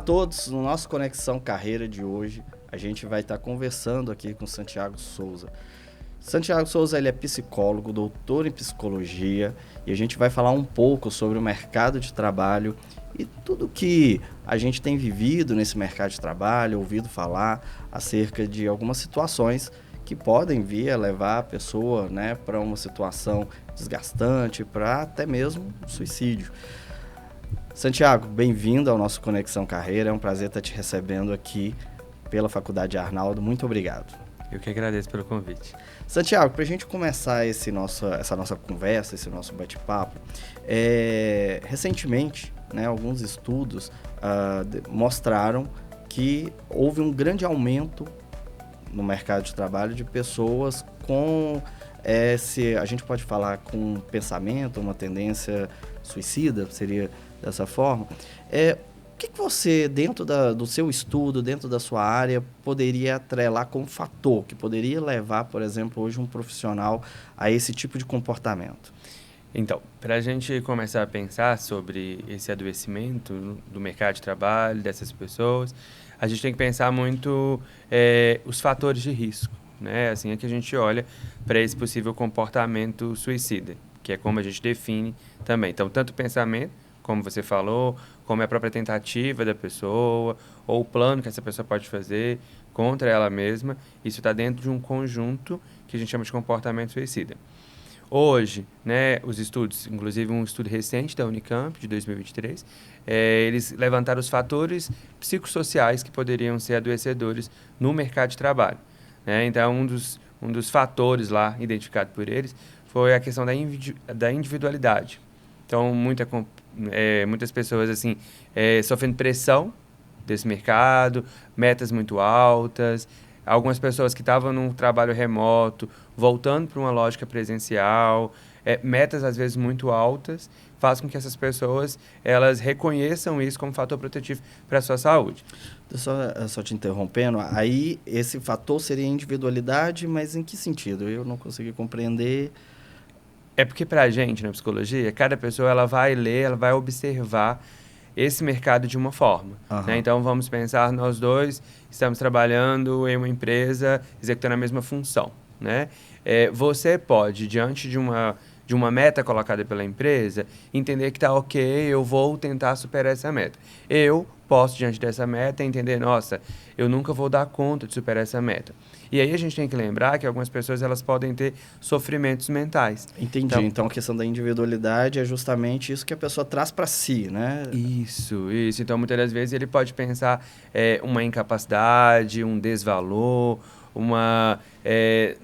todos, no nosso Conexão Carreira de hoje, a gente vai estar conversando aqui com Santiago Souza. Santiago Souza, ele é psicólogo, doutor em psicologia, e a gente vai falar um pouco sobre o mercado de trabalho e tudo que a gente tem vivido nesse mercado de trabalho, ouvido falar acerca de algumas situações que podem vir a levar a pessoa, né, para uma situação desgastante, para até mesmo suicídio. Santiago, bem-vindo ao nosso Conexão Carreira, é um prazer estar te recebendo aqui pela Faculdade Arnaldo, muito obrigado. Eu que agradeço pelo convite. Santiago, para a gente começar essa nossa conversa, esse nosso bate-papo, recentemente, né, alguns estudos mostraram que houve um grande aumento no mercado de trabalho de pessoas com, se a gente pode falar com pensamento, uma tendência suicida, seria dessa forma. O que você, dentro do seu estudo, dentro da sua área, poderia atrelar como fator que poderia levar, por exemplo, hoje um profissional a esse tipo de comportamento? Então, para a gente começar a pensar sobre esse adoecimento do mercado de trabalho, dessas pessoas, a gente tem que pensar muito os fatores de risco, né? Assim é que a gente olha para esse possível comportamento suicida, que é como a gente define também. Então, tanto o pensamento, como você falou, como é a própria tentativa da pessoa, ou o plano que essa pessoa pode fazer contra ela mesma, isso está dentro de um conjunto que a gente chama de comportamento suicida. Hoje, né, os estudos, inclusive um estudo recente da Unicamp, de 2023, eles levantaram os fatores psicossociais que poderiam ser adoecedores no mercado de trabalho, né? Então, um dos fatores lá identificado por eles foi a questão da individualidade. Então, muitas pessoas assim sofrendo pressão desse mercado, metas muito altas, algumas pessoas que estavam num trabalho remoto, voltando para uma lógica presencial, metas às vezes muito altas, faz com que essas pessoas elas reconheçam isso como fator protetivo para a sua saúde. Só te interrompendo, aí esse fator seria individualidade, mas em que sentido? Eu não consegui compreender. É porque para a gente, na psicologia, cada pessoa ela vai ler, ela vai observar esse mercado de uma forma. Uhum. Né? Então, vamos pensar, nós dois estamos trabalhando em uma empresa, executando a mesma função. Né? Você pode, diante de uma meta colocada pela empresa, entender que está ok, eu vou tentar superar essa meta. Eu posso, diante dessa meta, entender, nossa, eu nunca vou dar conta de superar essa meta. E aí a gente tem que lembrar que algumas pessoas elas podem ter sofrimentos mentais. Entendi. Então a questão da individualidade é justamente isso que a pessoa traz para si, né? Isso. Então, muitas das vezes, ele pode pensar uma incapacidade, um desvalor,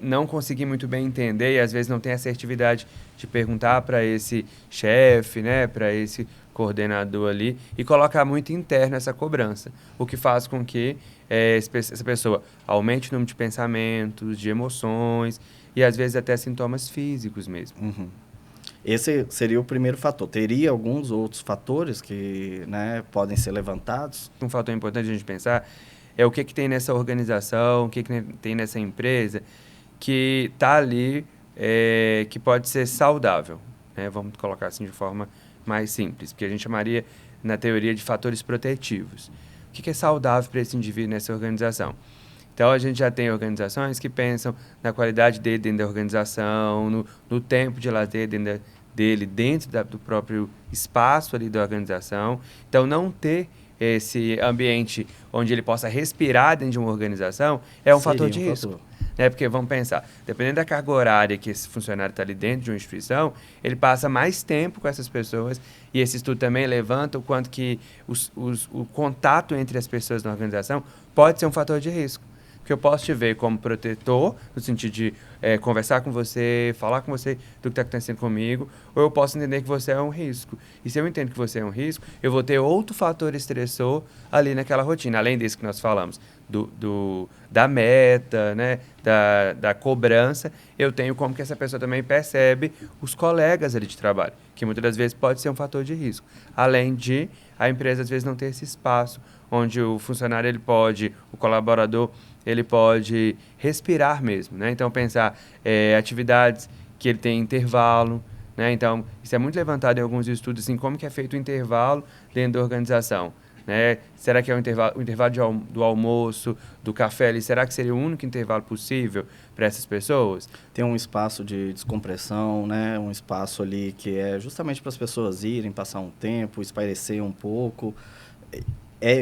não conseguir muito bem entender e, às vezes, não tem assertividade de perguntar para esse chefe, né, para esse coordenador ali e colocar muito interno essa cobrança, o que faz com que essa pessoa aumente o número de pensamentos, de emoções e, às vezes, até sintomas físicos mesmo. Uhum. Esse seria o primeiro fator. Teria alguns outros fatores que, né, podem ser levantados? Um fator importante a gente pensar é o que tem nessa organização, o que tem nessa empresa que está ali, que pode ser saudável. Né? Vamos colocar assim de forma mais simples, porque a gente chamaria, na teoria, de fatores protetivos. O que é saudável para esse indivíduo nessa organização? Então, a gente já tem organizações que pensam na qualidade dele dentro da organização, no tempo de lazer dele dentro do próprio espaço ali da organização. Então, não ter esse ambiente onde ele possa respirar dentro de uma organização é um fator de risco. Né? Porque, vamos pensar, dependendo da carga horária que esse funcionário está ali dentro de uma instituição, ele passa mais tempo com essas pessoas e esse estudo também levanta o quanto que o contato entre as pessoas na organização pode ser um fator de risco. Porque eu posso te ver como protetor, no sentido de conversar com você, falar com você do que está acontecendo comigo, ou eu posso entender que você é um risco. E se eu entendo que você é um risco, eu vou ter outro fator estressor ali naquela rotina, além desse que nós falamos, da meta, né, da cobrança, eu tenho como que essa pessoa também percebe os colegas ali de trabalho, que muitas das vezes pode ser um fator de risco. Além de a empresa, às vezes, não ter esse espaço onde o funcionário, o colaborador, ele pode respirar mesmo, né? Então, pensar atividades que ele tem intervalo, né? Então, isso é muito levantado em alguns estudos, assim, como que é feito o intervalo dentro da organização. né? Será que é o intervalo do almoço, do café ali, será que seria o único intervalo possível para essas pessoas? Tem um espaço de descompressão, né? Um espaço ali que é justamente para as pessoas irem, passar um tempo, espairecer um pouco.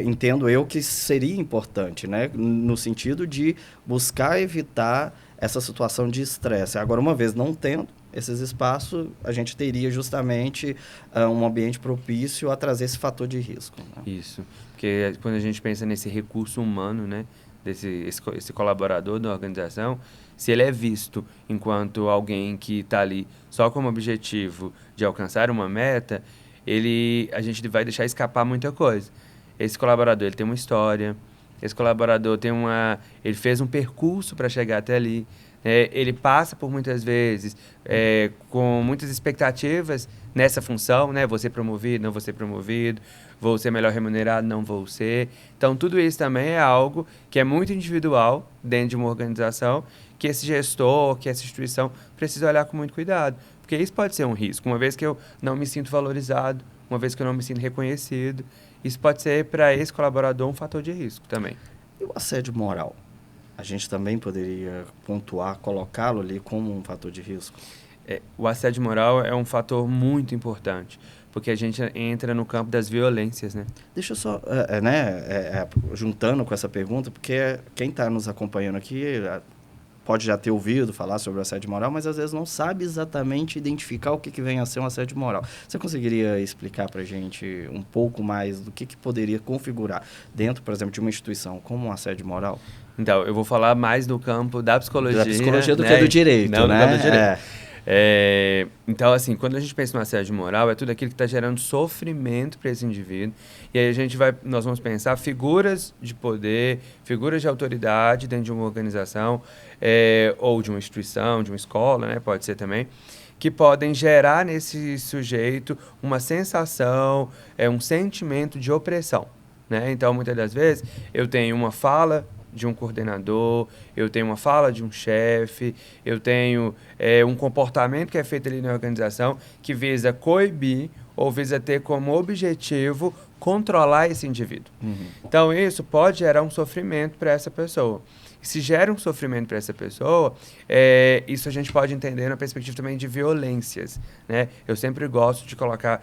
Entendo eu que seria importante, né? No sentido de buscar evitar essa situação de estresse. Agora, uma vez não tendo esses espaços, a gente teria justamente um ambiente propício a trazer esse fator de risco. Né? Isso, porque quando a gente pensa nesse recurso humano, né, esse colaborador da organização, se ele é visto enquanto alguém que está ali só como objetivo de alcançar uma meta, a gente vai deixar escapar muita coisa. Esse colaborador, ele tem uma história, esse colaborador ele fez um percurso para chegar até ali, ele passa por muitas vezes com muitas expectativas nessa função, né? Vou ser promovido, não vou ser promovido, vou ser melhor remunerado, não vou ser. Então, tudo isso também é algo que é muito individual dentro de uma organização, que esse gestor, que essa instituição precisa olhar com muito cuidado, porque isso pode ser um risco. Uma vez que eu não me sinto valorizado, uma vez que eu não me sinto reconhecido, isso pode ser para esse colaborador um fator de risco também. E o assédio moral? A gente também poderia pontuar, colocá-lo ali como um fator de risco? O assédio moral é um fator muito importante, porque a gente entra no campo das violências, né? Deixa eu só, juntando com essa pergunta, porque quem está nos acompanhando aqui pode já ter ouvido falar sobre o assédio moral, mas às vezes não sabe exatamente identificar o que vem a ser um assédio moral. Você conseguiria explicar para a gente um pouco mais do que poderia configurar dentro, por exemplo, de uma instituição como um assédio moral? Então, eu vou falar mais do campo da psicologia. Da psicologia do né? que do direito, não, né? Do campo do direito. Então, assim, quando a gente pensa no assédio moral, é tudo aquilo que está gerando sofrimento para esse indivíduo. E aí nós vamos pensar figuras de poder, figuras de autoridade dentro de uma organização, ou de uma instituição, de uma escola, né? Pode ser também, que podem gerar nesse sujeito uma sensação, um sentimento de opressão, né? Então, muitas das vezes, eu tenho uma fala de um coordenador, eu tenho uma fala de um chefe, eu tenho um comportamento que é feito ali na organização que visa coibir ou visa ter como objetivo controlar esse indivíduo. Uhum. Então, isso pode gerar um sofrimento para essa pessoa. E se gera um sofrimento para essa pessoa, isso a gente pode entender na perspectiva também de violências, né? Eu sempre gosto de colocar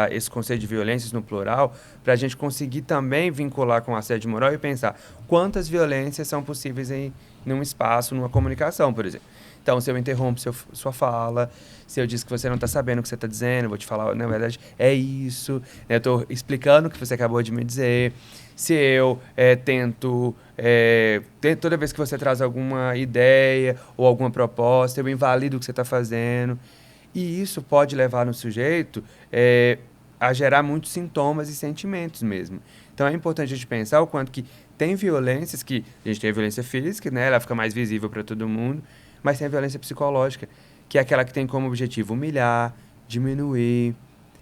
esse conceito de violências no plural para a gente conseguir também vincular com o assédio moral e pensar quantas violências são possíveis em um espaço, numa comunicação, por exemplo. Então, se eu interrompo sua fala, se eu diz que você não está sabendo o que você está dizendo, eu vou te falar, na verdade, é isso, né? Eu estou explicando o que você acabou de me dizer. Se eu tento, toda vez que você traz alguma ideia ou alguma proposta, eu invalido o que você está fazendo. E isso pode levar no sujeito a gerar muitos sintomas e sentimentos mesmo. Então, é importante a gente pensar o quanto que tem violências, que a gente tem a violência física, né? Ela fica mais visível para todo mundo, mas tem a violência psicológica, que é aquela que tem como objetivo humilhar, diminuir.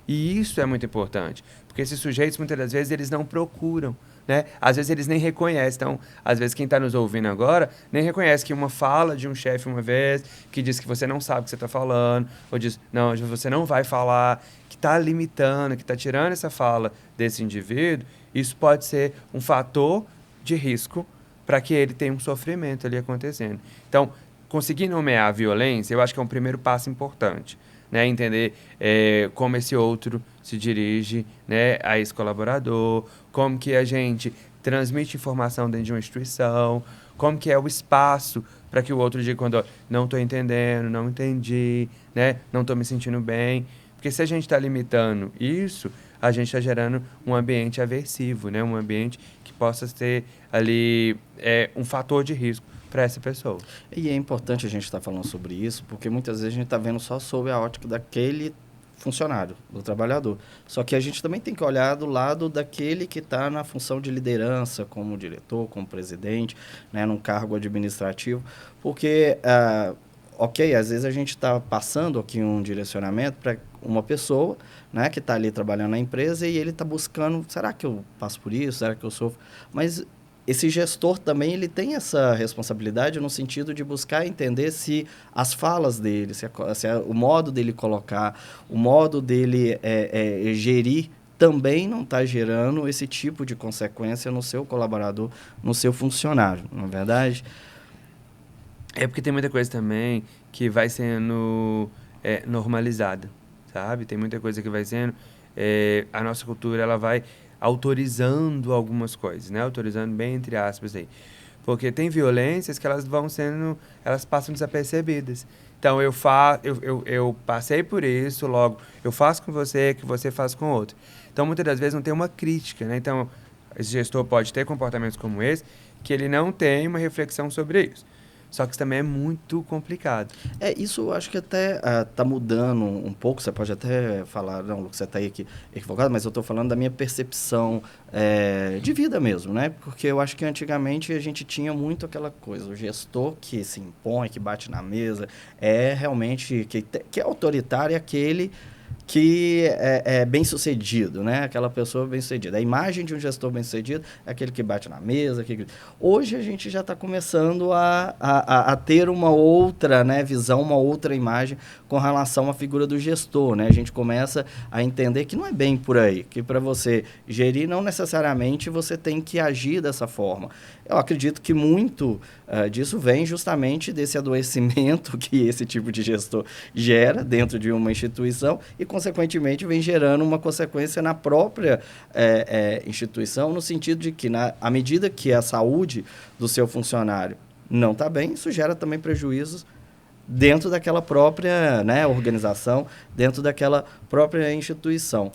E isso é muito importante, porque esses sujeitos, muitas das vezes, eles não procuram, né? Às vezes, eles nem reconhecem. Então, às vezes, quem está nos ouvindo agora nem reconhece que uma fala de um chefe uma vez, que diz que você não sabe o que você está falando, ou diz, não, você não vai falar, que está limitando, que está tirando essa fala desse indivíduo, isso pode ser um fator de risco para que ele tenha um sofrimento ali acontecendo. Então, conseguir nomear a violência, eu acho que é um primeiro passo importante, né? Entender como esse outro se dirige, né, a esse colaborador, como que a gente transmite informação dentro de uma instituição, como que é o espaço para que o outro diga quando não estou entendendo, não entendi, né, não estou me sentindo bem. Porque se a gente está limitando isso, a gente está gerando um ambiente aversivo, né, um ambiente que possa ter ali um fator de risco para essa pessoa. E é importante a gente estar falando sobre isso, porque muitas vezes a gente está vendo só sob a ótica daquele funcionário, do trabalhador. Só que a gente também tem que olhar do lado daquele que está na função de liderança, como diretor, como presidente, né, num cargo administrativo, porque, ok, às vezes a gente está passando aqui um direcionamento para uma pessoa, né, que está ali trabalhando na empresa e ele está buscando, será que eu passo por isso? Será que eu sofro? Mas esse gestor também ele tem essa responsabilidade no sentido de buscar entender se as falas dele, se o modo dele colocar, o modo dele gerir também não está gerando esse tipo de consequência no seu colaborador, no seu funcionário, não é verdade? É porque tem muita coisa também que vai sendo normalizada, sabe? Tem muita coisa que vai sendo... a nossa cultura, ela vai autorizando algumas coisas, né? Autorizando bem entre aspas aí. Porque tem violências que elas vão sendo... Elas passam desapercebidas. Então, eu passei por isso, logo, eu faço com você, que você faz com outro. Então, muitas das vezes não tem uma crítica, né? Então, esse gestor pode ter comportamentos como esse, que ele não tem uma reflexão sobre isso. Só que isso também é muito complicado. Isso eu acho que até está mudando um pouco. Você pode até falar, não, Lucas, você está aí equivocado, mas eu estou falando da minha percepção de vida mesmo, né? Porque eu acho que antigamente a gente tinha muito aquela coisa, o gestor que se impõe, que bate na mesa, é realmente, que é autoritário, é aquele que é bem-sucedido, né? Aquela pessoa bem-sucedida. A imagem de um gestor bem-sucedido é aquele que bate na mesa. Hoje a gente já está começando a ter uma outra, né, visão, uma outra imagem com relação à figura do gestor, né? A gente começa a entender que não é bem por aí, que para você gerir não necessariamente você tem que agir dessa forma. Eu acredito que muito disso vem justamente desse adoecimento que esse tipo de gestor gera dentro de uma instituição e, consequentemente, vem gerando uma consequência na própria instituição, no sentido de que, à medida que a saúde do seu funcionário não está bem, isso gera também prejuízos dentro daquela própria, né, organização, dentro daquela própria instituição.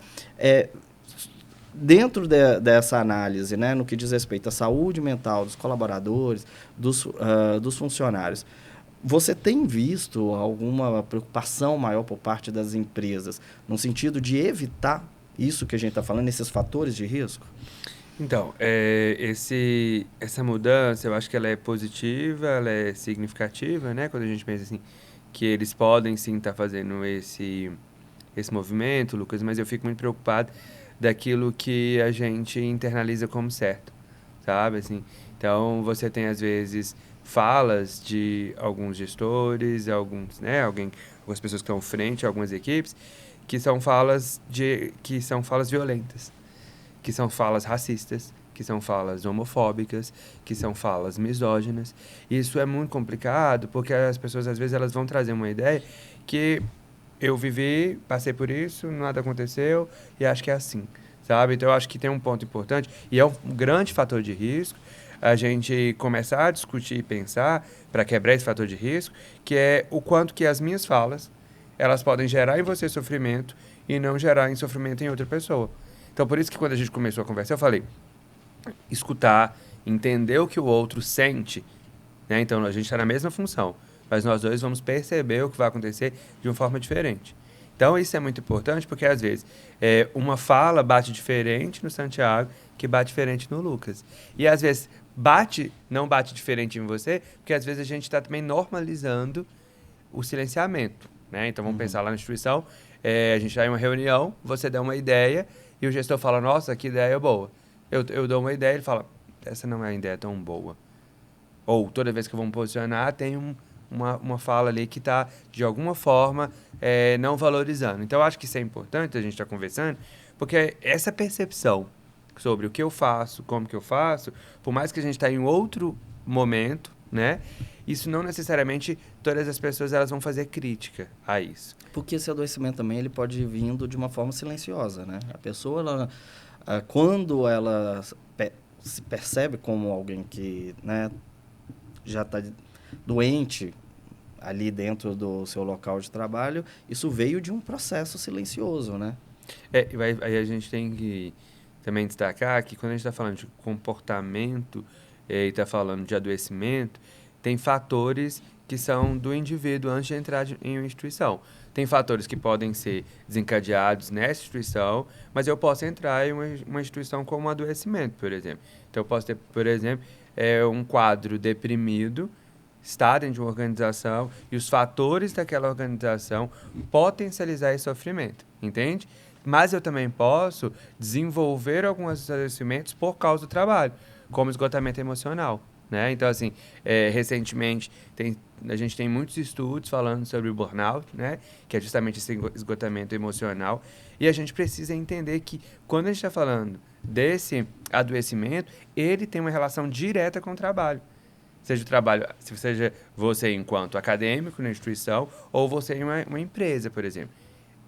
Dentro dessa análise, né, no que diz respeito à saúde mental dos colaboradores, dos funcionários, você tem visto alguma preocupação maior por parte das empresas no sentido de evitar isso que a gente está falando, esses fatores de risco? Então, essa mudança, eu acho que ela é positiva, ela é significativa, né? Quando a gente pensa assim, que eles podem sim estar fazendo esse movimento, Lucas, mas eu fico muito preocupado daquilo que a gente internaliza como certo, sabe? Assim, então, você tem, às vezes, falas de alguns gestores, algumas pessoas que estão à frente, algumas equipes, que são falas violentas, que são falas racistas, que são falas homofóbicas, que são falas misóginas. Isso é muito complicado, porque as pessoas, às vezes, elas vão trazer uma ideia que eu vivi, passei por isso, nada aconteceu, e acho que é assim, sabe? Então, eu acho que tem um ponto importante, e é um grande fator de risco, a gente começar a discutir e pensar, para quebrar esse fator de risco, que é o quanto que as minhas falas, elas podem gerar em você sofrimento e não gerar em sofrimento em outra pessoa. Então, por isso que quando a gente começou a conversar, eu falei, escutar, entender o que o outro sente, né? Então, a gente está na mesma função, mas nós dois vamos perceber o que vai acontecer de uma forma diferente. Então, isso é muito importante, porque, às vezes, uma fala bate diferente no Santiago que bate diferente no Lucas. E, às vezes, não bate diferente em você, porque, às vezes, a gente está também normalizando o silenciamento, né? Então, vamos pensar lá na instituição, a gente está em uma reunião, você dá uma ideia e o gestor fala, nossa, que ideia boa. Eu dou uma ideia e ele fala, essa não é uma ideia tão boa. Ou, toda vez que eu vou me posicionar, tem uma fala ali que está, de alguma forma, não valorizando. Então, eu acho que isso é importante a gente estar conversando, porque essa percepção sobre o que eu faço, como que eu faço, por mais que a gente está em outro momento, né? Isso não necessariamente todas as pessoas elas vão fazer crítica a isso. Porque esse adoecimento também ele pode ir vindo de uma forma silenciosa, né? A pessoa, quando ela se percebe como alguém que, né, já está doente ali dentro do seu local de trabalho, isso veio de um processo silencioso, né? Aí a gente tem que também destacar que quando a gente está falando de comportamento e está falando de adoecimento, tem fatores que são do indivíduo antes de entrar em uma instituição. Tem fatores que podem ser desencadeados nessa instituição, mas eu posso entrar em uma instituição com um adoecimento, por exemplo. Então, eu posso ter, por exemplo, um quadro deprimido, estar dentro de uma organização e os fatores daquela organização potencializar esse sofrimento, entende? Mas eu também posso desenvolver alguns adoecimentos por causa do trabalho, como esgotamento emocional. né? Então, assim, recentemente a gente tem muitos estudos falando sobre o burnout, né? Que é justamente esse esgotamento emocional. E a gente precisa entender que quando a gente está falando desse adoecimento, ele tem uma relação direta com o trabalho. Seja o trabalho, seja você enquanto acadêmico na instituição ou você em uma empresa, por exemplo.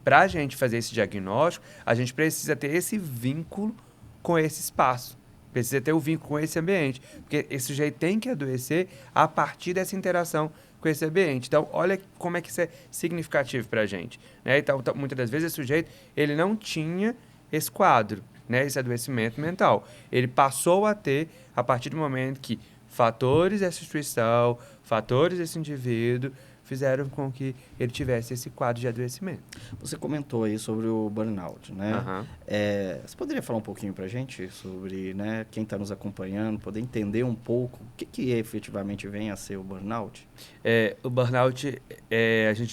Para a gente fazer esse diagnóstico, a gente precisa ter esse vínculo com esse espaço. Precisa ter o vínculo com esse ambiente. Porque esse sujeito tem que adoecer a partir dessa interação com esse ambiente. Então, olha como é que isso é significativo para a gente, né? Então, muitas das vezes, esse sujeito ele não tinha esse quadro, né? Esse adoecimento mental. Ele passou a ter a partir do momento que fatores dessa instituição, fatores desse indivíduo fizeram com que ele tivesse esse quadro de adoecimento. Você comentou aí sobre o burnout, né? Uhum. Você poderia falar um pouquinho para a gente sobre, né, quem está nos acompanhando, poder entender um pouco o que efetivamente vem a ser o burnout? O burnout,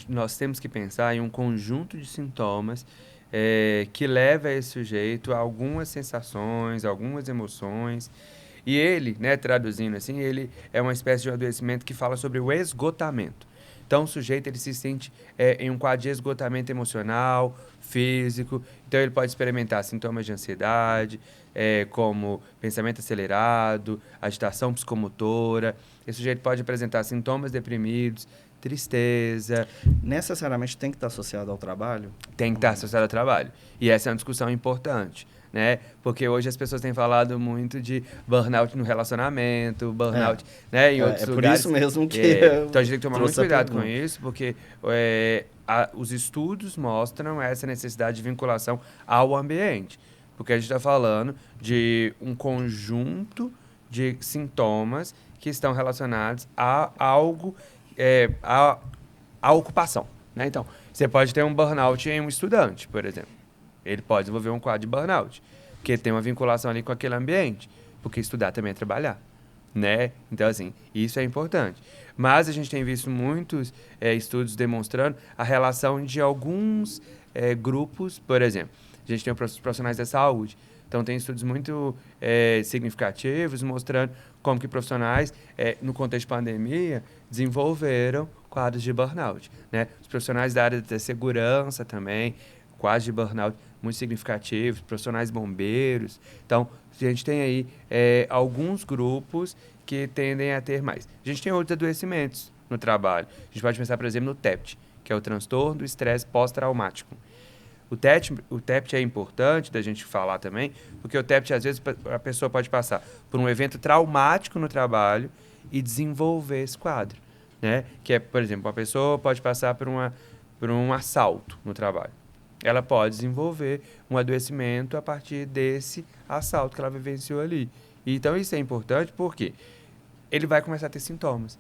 nós temos que pensar em um conjunto de sintomas que leva esse sujeito a algumas sensações, algumas emoções. E ele, né, traduzindo assim, ele é uma espécie de adoecimento que fala sobre o esgotamento. Então, o sujeito ele se sente em um quadro de esgotamento emocional, físico. Então, ele pode experimentar sintomas de ansiedade, como pensamento acelerado, agitação psicomotora. Esse sujeito pode apresentar sintomas deprimidos, tristeza. Necessariamente tem que estar associado ao trabalho? Tem que estar associado ao trabalho. E essa é uma discussão importante, né? Porque hoje as pessoas têm falado muito de burnout no relacionamento, burnout, né, em outros lugares. Por isso mesmo que então a gente tem que tomar muito cuidado com isso, porque os estudos mostram essa necessidade de vinculação ao ambiente. Porque a gente está falando de um conjunto de sintomas que estão relacionados a algo, a ocupação, né? Então, você pode ter um burnout em um estudante, por exemplo. Ele pode desenvolver um quadro de burnout, porque tem uma vinculação ali com aquele ambiente, porque estudar também é trabalhar, né? Então, assim, isso é importante. Mas a gente tem visto muitos estudos demonstrando a relação de alguns grupos, por exemplo. A gente tem os profissionais da saúde. Então, tem estudos muito significativos mostrando como que profissionais, no contexto de pandemia, desenvolveram quadros de burnout, né? Os profissionais da área da segurança também, quadros de burnout muito significativos, profissionais bombeiros. Então, a gente tem aí alguns grupos que tendem a ter mais. A gente tem outros adoecimentos no trabalho. A gente pode pensar, por exemplo, no TEPT, que é o transtorno do estresse pós-traumático. O TEPT é importante da gente falar também, porque o TEPT, às vezes, a pessoa pode passar por um evento traumático no trabalho e desenvolver esse quadro, né? Que é, por exemplo, uma pessoa pode passar por um assalto no trabalho. Ela pode desenvolver um adoecimento a partir desse assalto que ela vivenciou ali. Então, isso é importante porque ele vai começar a ter sintomas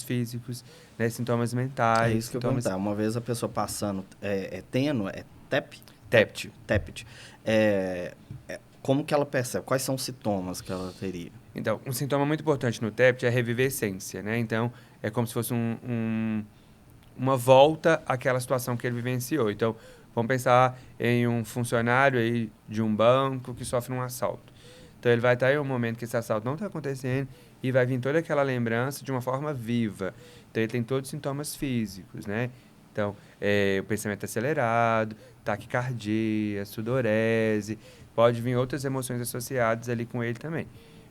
físicos, né, sintomas mentais. É isso que eu ia perguntar. Uma vez a pessoa passando, tendo, TEP? TEPT. TEPT. Como que ela percebe? Quais são os sintomas que ela teria? Então, um sintoma muito importante no TEPT é a revivescência, né? Então, é como se fosse uma volta àquela situação que ele vivenciou. Então, vamos pensar em um funcionário aí de um banco que sofre um assalto. Então, ele vai estar em um momento que esse assalto não está acontecendo e vai vir toda aquela lembrança de uma forma viva. Então, ele tem todos os sintomas físicos, né? Então, o pensamento acelerado, taquicardia, sudorese, pode vir outras emoções associadas ali com ele também.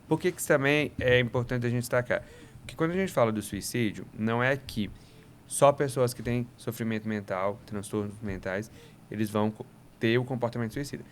Por que isso também é importante a gente destacar? Porque quando a gente fala do suicídio, não é que só pessoas que têm sofrimento mental, transtornos mentais, eles vão ter o comportamento suicida.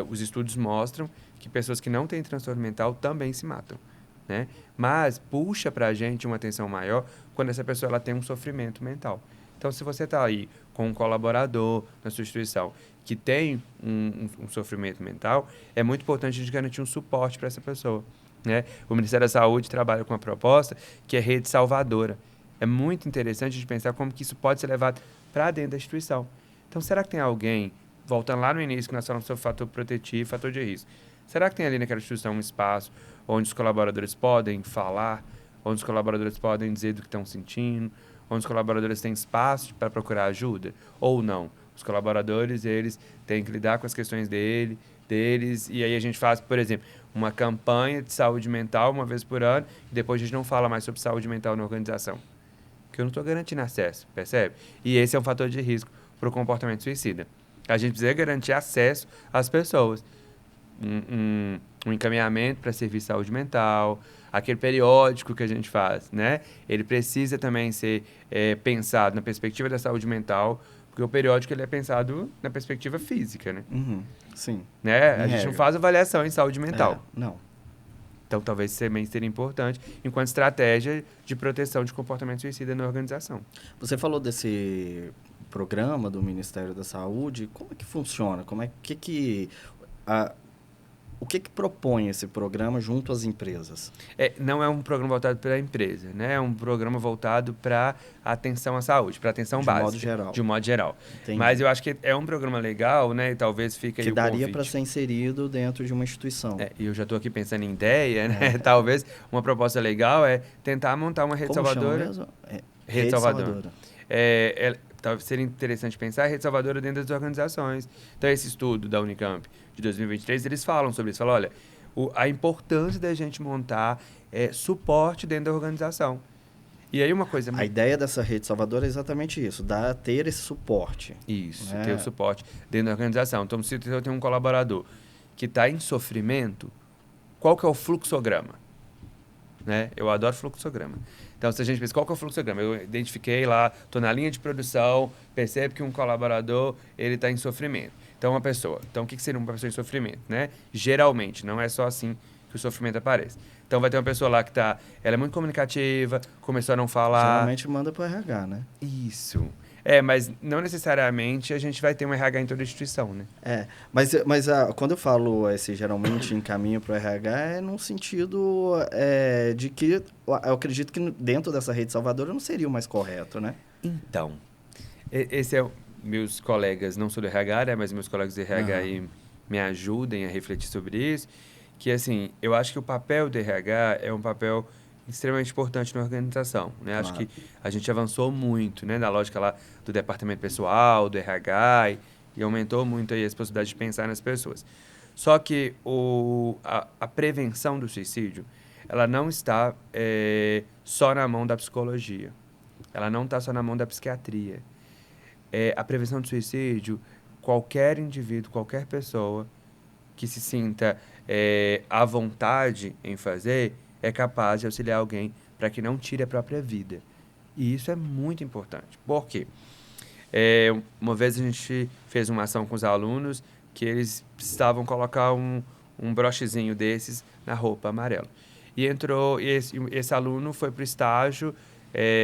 Os estudos mostram que pessoas que não têm transtorno mental também se matam, né? Mas puxa para a gente uma atenção maior quando essa pessoa ela tem um sofrimento mental. Então, se você está aí com um colaborador na sua instituição que tem um sofrimento mental, é muito importante a gente garantir um suporte para essa pessoa, né? O Ministério da Saúde trabalha com uma proposta que é rede salvadora. É muito interessante a gente pensar como que isso pode ser levado para dentro da instituição. Então, será que tem alguém, voltando lá no início que nós falamos sobre fator protetivo e fator de risco, será que tem ali naquela instituição um espaço onde os colaboradores podem falar, onde os colaboradores podem dizer do que estão sentindo, onde os colaboradores têm espaço para procurar ajuda? Ou não? Os colaboradores, eles têm que lidar com as questões deles, e aí a gente faz, por exemplo, uma campanha de saúde mental uma vez por ano, e depois a gente não fala mais sobre saúde mental na organização. Porque eu não estou garantindo acesso, percebe? E esse é um fator de risco para o comportamento suicida. A gente precisa garantir acesso às pessoas. Um encaminhamento para serviço de saúde mental, aquele periódico que a gente faz, né? Ele precisa também ser pensado na perspectiva da saúde mental, porque o periódico ele é pensado na perspectiva física, né? Uhum, sim. Né? A gente não faz avaliação em saúde mental. Não. Então, talvez também seria importante enquanto estratégia de proteção de comportamento suicida na organização. Você falou desse programa do Ministério da Saúde. Como é que funciona? O que propõe esse programa junto às empresas? Não é um programa voltado para a empresa, né? É um programa voltado para atenção à saúde, para atenção básica. De modo geral. Entendi. Mas eu ache que é um programa legal, né? E talvez fique aí o convite. Que daria para ser inserido dentro de uma instituição. E eu já estou aqui pensando em ideia, né? Talvez uma proposta legal é tentar montar uma rede salvadora. Chama mesmo? Rede Salvadora. Seria interessante pensar a Rede Salvadora dentro das organizações. Então, esse estudo da Unicamp de 2023, eles falam sobre isso. Falam, olha, a importância da gente montar suporte dentro da organização. E aí uma coisa... A ideia dessa Rede Salvadora é exatamente isso, ter esse suporte. Isso, ter o suporte dentro da organização. Então, se eu tenho um colaborador que está em sofrimento, qual que é o fluxograma? Né? Eu adoro fluxograma. Então, se a gente pensa, qual que é o fluxograma? Eu identifiquei lá, estou na linha de produção, percebo que um colaborador ele está em sofrimento. Então, uma pessoa. Então, o que seria uma pessoa em sofrimento? Né? Geralmente, não é só assim que o sofrimento aparece. Então, vai ter uma pessoa lá que ela é muito comunicativa, começou a não falar... Geralmente manda para o RH, né? Isso. Mas não necessariamente a gente vai ter um RH em toda a instituição, né? Mas quando eu falo geralmente encaminho para o RH, é num sentido de que eu acredito que dentro dessa Rede Salvadora não seria o mais correto, né? Então, meus colegas, não sou do RH, né, mas meus colegas do RH aí me ajudem a refletir sobre isso, que assim, eu acho que o papel do RH é um papel extremamente importante na organização, né? Claro. Acho que a gente avançou muito, né, na lógica lá do departamento pessoal, do RH, e aumentou muito aí as possibilidades de pensar nas pessoas. Só que a prevenção do suicídio, ela não está só na mão da psicologia. Ela não está só na mão da psiquiatria. A prevenção do suicídio, qualquer indivíduo, qualquer pessoa que se sinta à vontade em fazer, é capaz de auxiliar alguém para que não tire a própria vida. E isso é muito importante. Por quê? Uma vez a gente fez uma ação com os alunos que eles precisavam colocar um brochezinho desses na roupa amarela. E esse aluno foi para o estágio,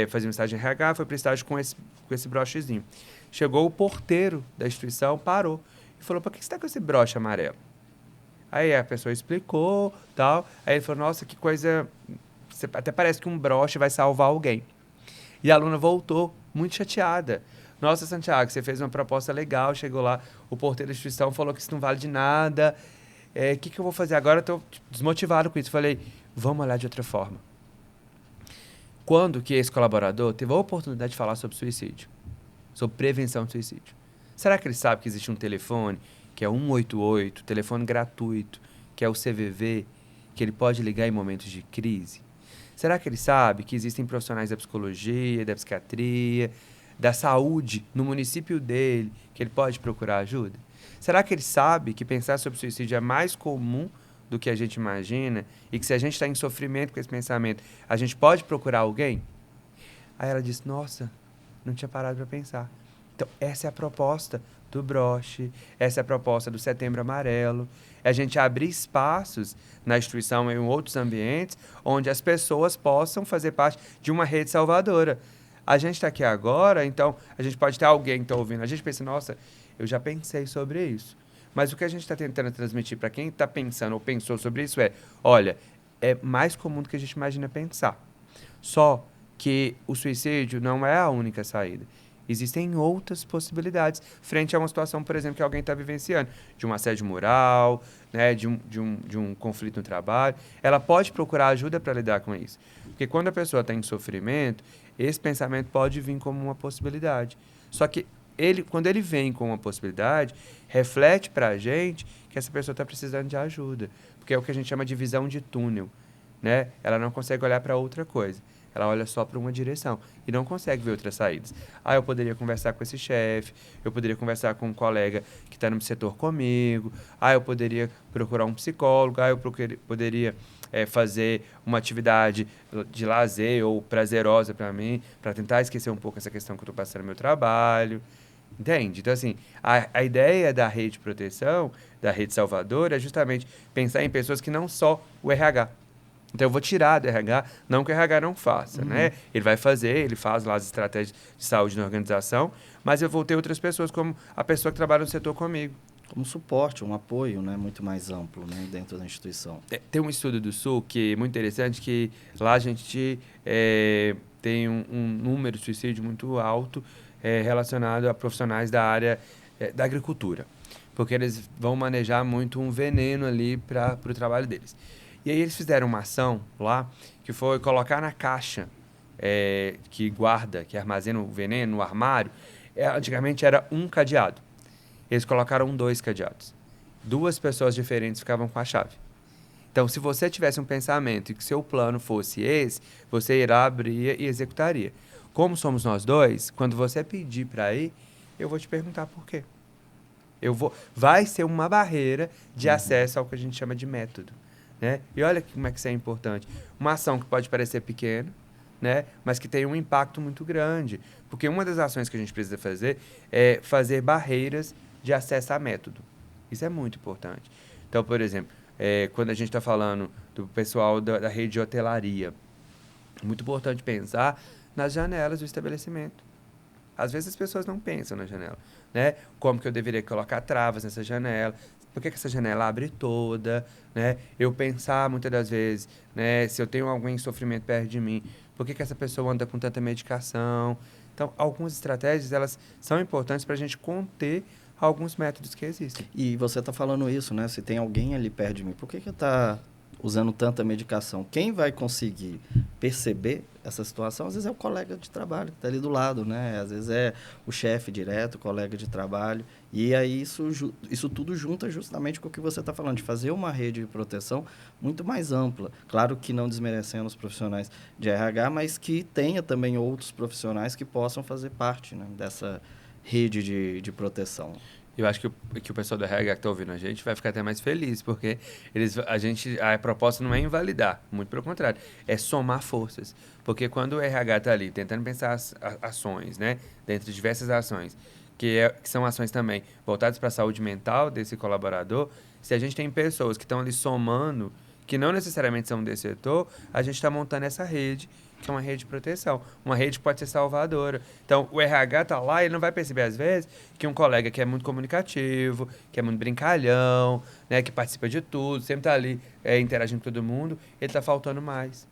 fazia um estágio em RH, foi para o estágio com esse brochezinho. Chegou o porteiro da instituição, parou e falou, por que você está com esse broche amarelo? Aí a pessoa explicou, tal. Aí ele falou, nossa, que coisa... Até parece que um broche vai salvar alguém. E a aluna voltou muito chateada. Nossa, Santiago, você fez uma proposta legal, chegou lá, o porteiro da instituição falou que isso não vale de nada. O que eu vou fazer agora? Estou desmotivado com isso. Falei, vamos olhar de outra forma. Quando que esse colaborador teve a oportunidade de falar sobre suicídio? Sobre prevenção de suicídio? Será que ele sabe que existe um telefone que é 188, telefone gratuito, que é o CVV, que ele pode ligar em momentos de crise? Será que ele sabe que existem profissionais da psicologia, da psiquiatria, da saúde no município dele, que ele pode procurar ajuda? Será que ele sabe que pensar sobre suicídio é mais comum do que a gente imagina e que se a gente está em sofrimento com esse pensamento, a gente pode procurar alguém? Aí ela disse, nossa, não tinha parado para pensar. Então, essa é a proposta do broche, essa é a proposta do Setembro Amarelo. É a gente abrir espaços na instituição e em outros ambientes onde as pessoas possam fazer parte de uma rede salvadora. A gente está aqui agora, então a gente pode ter alguém que está ouvindo. A gente pensa, nossa, eu já pensei sobre isso. Mas o que a gente está tentando transmitir para quem está pensando ou pensou sobre isso olha, é mais comum do que a gente imagina pensar. Só que o suicídio não é a única saída. Existem outras possibilidades frente a uma situação, por exemplo, que alguém está vivenciando, de um assédio moral, né, de um conflito no trabalho. Ela pode procurar ajuda para lidar com isso. Porque quando a pessoa está em sofrimento, esse pensamento pode vir como uma possibilidade. Só que quando ele vem com uma possibilidade, reflete para a gente que essa pessoa está precisando de ajuda. porque é o que a gente chama de visão de túnel, né? Ela não consegue olhar para outra coisa. Ela olha só para uma direção e não consegue ver outras saídas. Eu poderia conversar com esse chefe, eu poderia conversar com um colega que está no setor comigo, eu poderia procurar um psicólogo, eu poderia fazer uma atividade de lazer ou prazerosa para mim, para tentar esquecer um pouco essa questão que eu estou passando no meu trabalho. Entende? Então, assim, a ideia da rede de proteção, da rede Salvador, é justamente pensar em pessoas que não só o RH. Então, eu vou tirar do RH, não que o RH não faça, né? Ele faz lá as estratégias de saúde na organização, mas eu vou ter outras pessoas, como a pessoa que trabalha no setor comigo. Como suporte, um apoio, né, muito mais amplo, né, dentro da instituição. Tem um estudo do Sul que é muito interessante, que lá a gente tem um número de suicídio muito alto relacionado a profissionais da área da agricultura, porque eles vão manejar muito um veneno ali para o trabalho deles. E aí eles fizeram uma ação lá, que foi colocar na caixa que guarda, que armazena o veneno, no armário, antigamente era um cadeado. Eles colocaram 2 cadeados. 2 pessoas diferentes ficavam com a chave. Então, se você tivesse um pensamento e que seu plano fosse esse, você irá abrir e executaria. Como somos nós dois, quando você pedir para ir, eu vou te perguntar por quê. Vai ser uma barreira de acesso ao que a gente chama de método, né? E olha como é que isso é importante. Uma ação que pode parecer pequena, né, mas que tem um impacto muito grande. Porque uma das ações que a gente precisa fazer é fazer barreiras de acesso a método. Isso é muito importante. Então, por exemplo, quando a gente está falando do pessoal da rede de hotelaria, é muito importante pensar nas janelas do estabelecimento. Às vezes as pessoas não pensam na janela, né? Como que eu deveria colocar travas nessa janela? Por que essa janela abre toda, né? Eu pensar muitas das vezes, né? Se eu tenho alguém em sofrimento perto de mim, por que essa pessoa anda com tanta medicação? Então, algumas estratégias, elas são importantes para a gente conter alguns métodos que existem. E você está falando isso, né? Se tem alguém ali perto de mim, por que está usando tanta medicação? Quem vai conseguir perceber essa situação, às vezes é o colega de trabalho que está ali do lado, né? Às vezes é o chefe direto, o colega de trabalho. E aí isso tudo junta justamente com o que você está falando, de fazer uma rede de proteção muito mais ampla. Claro que não desmerecendo os profissionais de RH, mas que tenha também outros profissionais que possam fazer parte, né, dessa rede de proteção. Eu acho que o pessoal do RH que está ouvindo a gente vai ficar até mais feliz, porque a proposta não é invalidar, muito pelo contrário, é somar forças. Porque quando o RH está ali tentando pensar ações, né, dentre diversas ações, que são ações também voltadas para a saúde mental desse colaborador, se a gente tem pessoas que estão ali somando, que não necessariamente são desse setor, a gente está montando essa rede, que é uma rede de proteção. Uma rede que pode ser salvadora. Então, o RH está lá e ele não vai perceber, às vezes, que um colega que é muito comunicativo, que é muito brincalhão, né, que participa de tudo, sempre está ali interagindo com todo mundo, ele está faltando mais.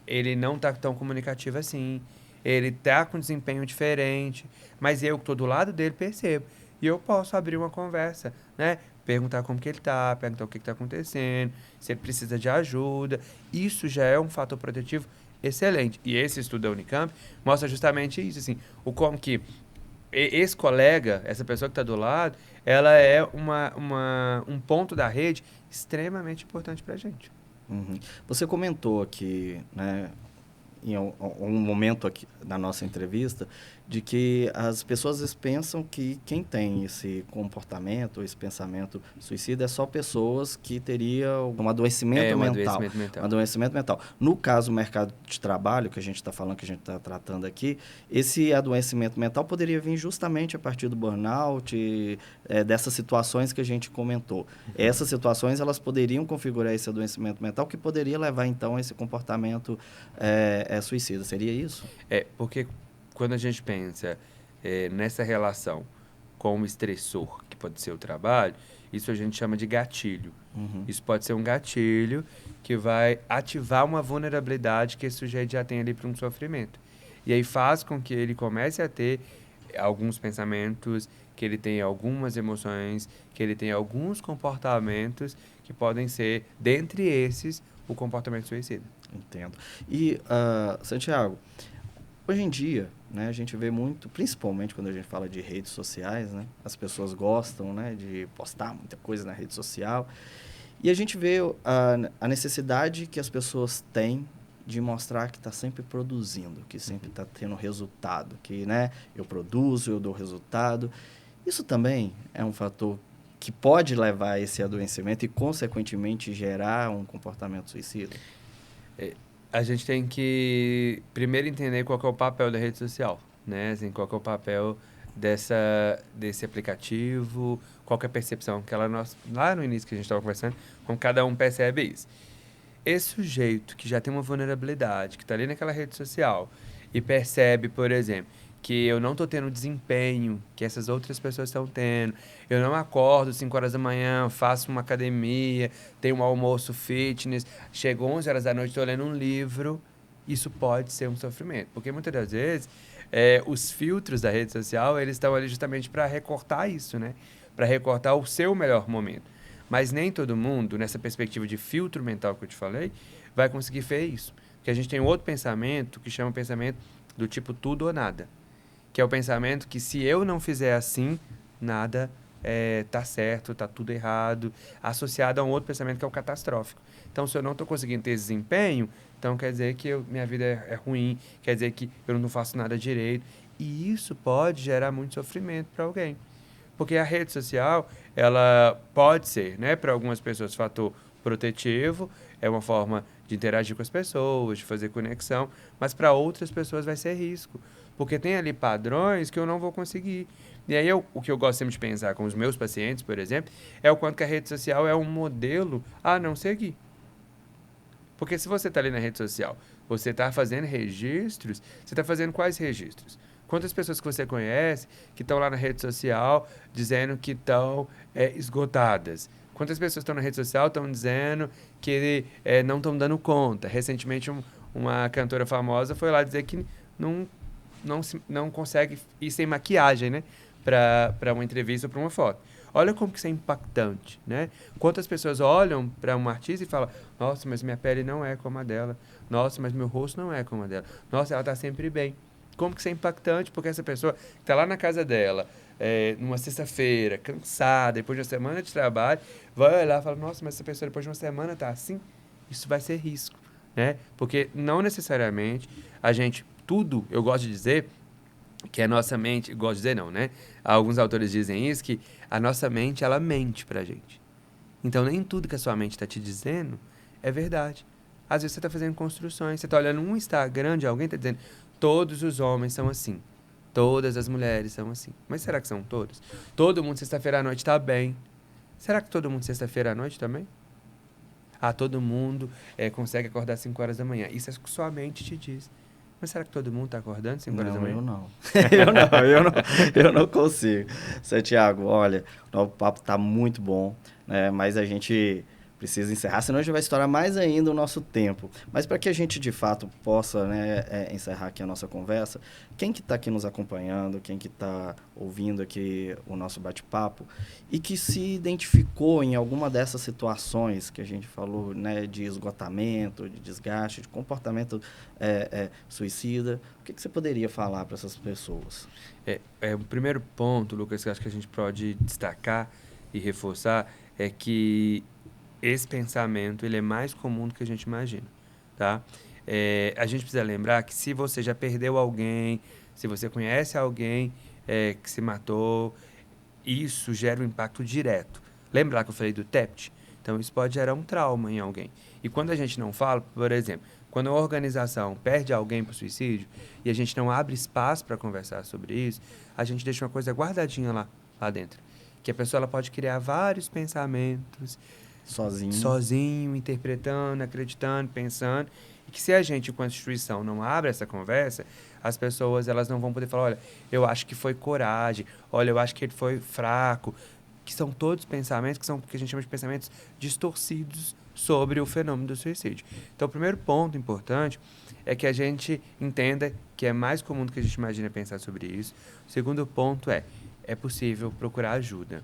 Ele não está tão comunicativo assim. Ele está com desempenho diferente. Mas eu, que estou do lado dele, percebo. E eu posso abrir uma conversa, né? Perguntar como que ele está, perguntar o que está acontecendo, se ele precisa de ajuda. Isso já é um fator protetivo excelente. E esse estudo da Unicamp mostra justamente isso, assim, o como que esse colega, essa pessoa que está do lado, ela é um ponto da rede extremamente importante para a gente. Você comentou aqui, né, em um momento aqui na nossa entrevista, de que as pessoas às vezes pensam que quem tem esse comportamento, esse pensamento suicida, é só pessoas que teriam um adoecimento mental. Um adoecimento mental. No caso, o mercado de trabalho, que a gente está falando, que a gente está tratando aqui, esse adoecimento mental poderia vir justamente a partir do burnout, dessas situações que a gente comentou. Essas situações, elas poderiam configurar esse adoecimento mental, que poderia levar, então, a esse comportamento suicida. Seria isso? Porque quando a gente pensa nessa relação com o estressor, que pode ser o trabalho, isso a gente chama de gatilho. Isso pode ser um gatilho que vai ativar uma vulnerabilidade que esse sujeito já tem ali para um sofrimento. E aí faz com que ele comece a ter alguns pensamentos, que ele tenha algumas emoções, que ele tenha alguns comportamentos que podem ser, dentre esses, o comportamento suicida. Entendo. E, Santiago, hoje em dia, né, a gente vê muito, principalmente quando a gente fala de redes sociais, né, as pessoas gostam, né, de postar muita coisa na rede social. E a gente vê a necessidade que as pessoas têm de mostrar que está sempre produzindo, que sempre está tendo resultado, que, né, eu produzo, eu dou resultado. Isso também é um fator que pode levar a esse adoecimento e, consequentemente, gerar um comportamento suicida? A gente tem que primeiro entender qual que é o papel da rede social, né? Assim, qual que é o papel desse aplicativo, qual que é a percepção que lá no início que a gente estava conversando, como cada um percebe isso. Esse sujeito que já tem uma vulnerabilidade, que está ali naquela rede social e percebe, por exemplo, que eu não estou tendo o desempenho que essas outras pessoas estão tendo, eu não acordo 5 horas da manhã, faço uma academia, tenho um almoço fitness, chego 11 horas da noite, estou lendo um livro, isso pode ser um sofrimento. Porque muitas das vezes, os filtros da rede social, eles estão ali justamente para recortar isso, né? Para recortar o seu melhor momento. Mas nem todo mundo, nessa perspectiva de filtro mental que eu te falei, vai conseguir ver isso. Porque a gente tem um outro pensamento que chama o pensamento do tipo tudo ou nada. Que é o pensamento que se eu não fizer assim, nada tá certo, tá tudo errado, associado a um outro pensamento que é o catastrófico. Então, se eu não estou conseguindo ter desempenho, então quer dizer que minha vida é ruim, quer dizer que eu não faço nada direito. E isso pode gerar muito sofrimento para alguém. Porque a rede social, ela pode ser, né, para algumas pessoas, fator protetivo, é uma forma de interagir com as pessoas, de fazer conexão, mas para outras pessoas vai ser risco. Porque tem ali padrões que eu não vou conseguir. E aí, o que eu gosto sempre de pensar com os meus pacientes, por exemplo, é o quanto que a rede social é um modelo a não seguir. Porque se você está ali na rede social, você está fazendo registros, você está fazendo quais registros? Quantas pessoas que você conhece que estão lá na rede social dizendo que estão esgotadas? Quantas pessoas estão na rede social estão dizendo que não estão dando conta? Recentemente, uma cantora famosa foi lá dizer que não, não consegue ir sem maquiagem, né? Para uma entrevista ou para uma foto. Olha como que isso é impactante, né? Quantas pessoas olham para um artista e falam: nossa, mas minha pele não é como a dela. Nossa, mas meu rosto não é como a dela. Nossa, ela está sempre bem. Como que isso é impactante? Porque essa pessoa está lá na casa dela, numa sexta-feira, cansada, depois de uma semana de trabalho, vai olhar e fala: nossa, mas essa pessoa depois de uma semana está assim? Isso vai ser risco, né? Porque não necessariamente a gente, tudo, eu gosto de dizer que a nossa mente, gosto de dizer não, né? Alguns autores dizem isso, que a nossa mente, ela mente pra gente. Então, nem tudo que a sua mente está te dizendo é verdade. Às vezes você está fazendo construções, você está olhando um Instagram de alguém e está dizendo: todos os homens são assim, todas as mulheres são assim. Mas será que são todos? Todo mundo sexta-feira à noite está bem. Será que todo mundo sexta-feira à noite também? Ah, todo mundo consegue acordar às 5 horas da manhã. Isso é o que sua mente te diz. Mas será que todo mundo está acordando às 5 horas da Não, manhã? eu não. Eu não consigo. Santiago, olha, o papo tá muito bom, né? Mas a gente precisa encerrar, senão a gente vai estourar mais ainda o nosso tempo. Mas para que a gente, de fato, possa, né, encerrar aqui a nossa conversa, quem que está aqui nos acompanhando, quem que está ouvindo aqui o nosso bate-papo e que se identificou em alguma dessas situações que a gente falou, né, de esgotamento, de desgaste, de comportamento suicida, o que você poderia falar para essas pessoas? O primeiro ponto, Lucas, que eu acho que a gente pode destacar e reforçar é que esse pensamento ele é mais comum do que a gente imagina, tá? A gente precisa lembrar que se você já perdeu alguém, se você conhece alguém que se matou, isso gera um impacto direto. Lembra lá que eu falei do TEPT? Então, isso pode gerar um trauma em alguém. E quando a gente não fala, por exemplo, quando uma organização perde alguém para o suicídio e a gente não abre espaço para conversar sobre isso, a gente deixa uma coisa guardadinha lá dentro. Que a pessoa ela pode criar vários pensamentos, sozinho, interpretando, acreditando, pensando, e que se a gente, enquanto instituição, não abre essa conversa, as pessoas elas não vão poder falar: olha, eu acho que foi coragem, olha, eu acho que ele foi fraco, que são todos pensamentos que são que a gente chama de pensamentos distorcidos sobre o fenômeno do suicídio. Então, o primeiro ponto importante é que a gente entenda que é mais comum do que a gente imagina pensar sobre isso. O segundo ponto é possível procurar ajuda.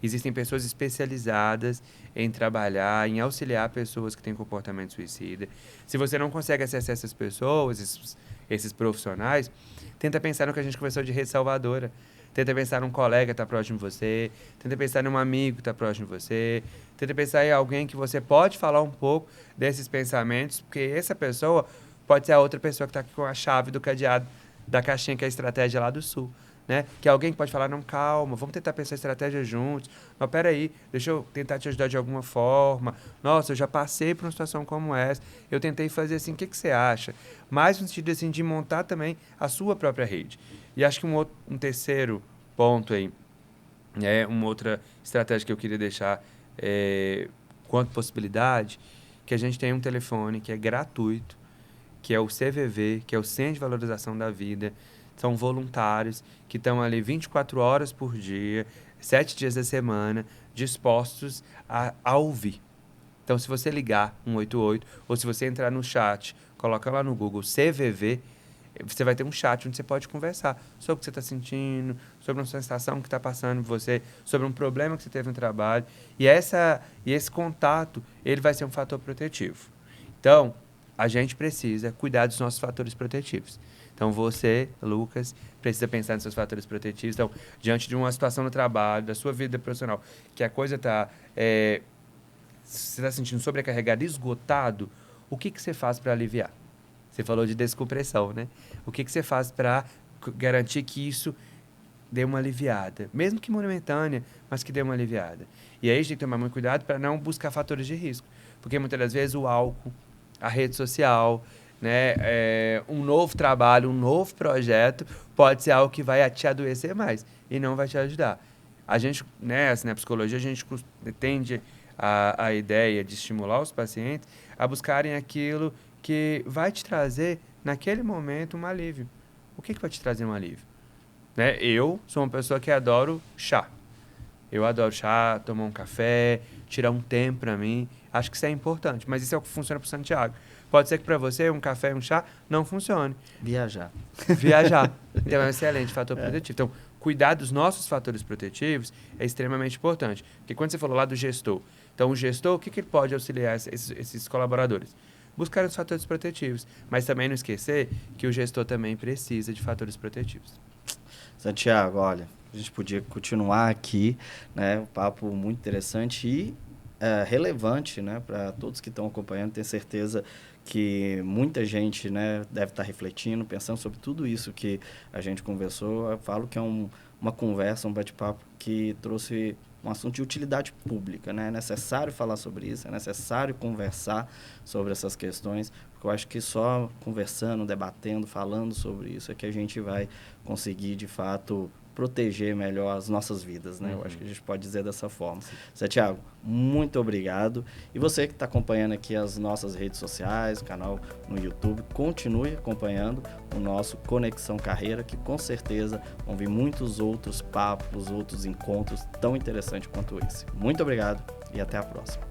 Existem pessoas especializadas em trabalhar, em auxiliar pessoas que têm comportamento suicida. Se você não consegue acessar essas pessoas, esses profissionais, tenta pensar no que a gente conversou de rede salvadora. Tenta pensar num colega que está próximo de você. Tenta pensar num amigo que está próximo de você. Tenta pensar em alguém que você pode falar um pouco desses pensamentos, porque essa pessoa pode ser a outra pessoa que está aqui com a chave do cadeado da caixinha, que é a estratégia lá do Sul. Né? Que é alguém que pode falar, não, calma, vamos tentar pensar estratégia juntos. Não, peraí, deixa eu tentar te ajudar de alguma forma. Nossa, eu já passei por uma situação como essa. Eu tentei fazer assim, o que você acha? Mais no sentido assim, de montar também a sua própria rede. E acho que um terceiro ponto aí, uma outra estratégia que eu queria deixar quanto possibilidade, que a gente tem um telefone que é gratuito, que é o CVV, que é o Centro de Valorização da Vida. São voluntários que estão ali 24 horas por dia, 7 dias da semana, dispostos a ouvir. Então, se você ligar 188, ou se você entrar no chat, coloca lá no Google CVV, você vai ter um chat onde você pode conversar sobre o que você está sentindo, sobre uma sensação que está passando por você, sobre um problema que você teve no trabalho. E esse contato, ele vai ser um fator protetivo. Então, a gente precisa cuidar dos nossos fatores protetivos. Então, você, Lucas, precisa pensar nos seus fatores protetivos. Então, diante de uma situação no trabalho, da sua vida profissional, que a coisa está... você está se sentindo sobrecarregado, esgotado, o que você faz para aliviar? Você falou de descompressão, né? O que você faz para garantir que isso dê uma aliviada? Mesmo que momentânea, mas que dê uma aliviada. E aí, a gente tem que tomar muito cuidado para não buscar fatores de risco. Porque, muitas das vezes, o álcool, a rede social... né? Um novo trabalho, um novo projeto pode ser algo que vai te adoecer mais e não vai te ajudar. A gente, né, assim, na psicologia, a gente tende a ideia de estimular os pacientes a buscarem aquilo que vai te trazer, naquele momento, um alívio. O que vai te trazer um alívio? Né? Eu sou uma pessoa que adoro chá. Eu adoro chá, tomar um café, tirar um tempo para mim. Acho que isso é importante, mas isso é o que funciona para o Santiago. Pode ser que para você um café e um chá não funcione. Viajar. Então é um excelente fator protetivo. Então, cuidar dos nossos fatores protetivos é extremamente importante. Porque quando você falou lá do gestor, então o gestor, o que ele pode auxiliar esses colaboradores? Buscar os fatores protetivos. Mas também não esquecer que o gestor também precisa de fatores protetivos. Santiago, olha, a gente podia continuar aqui, né? Um papo muito interessante e relevante, né, para todos que estão acompanhando. Tenho certeza que muita gente, né, deve estar refletindo, pensando sobre tudo isso que a gente conversou. Eu falo que é uma conversa, um bate-papo que trouxe um assunto de utilidade pública, né? É necessário falar sobre isso, é necessário conversar sobre essas questões, porque eu acho que só conversando, debatendo, falando sobre isso é que a gente vai conseguir, de fato, proteger melhor as nossas vidas, né? Eu acho que a gente pode dizer dessa forma. Santiago, muito obrigado. E você que está acompanhando aqui as nossas redes sociais, o canal no YouTube, continue acompanhando o nosso Conexão Carreira, que com certeza vão vir muitos outros papos, outros encontros tão interessantes quanto esse. Muito obrigado e até a próxima.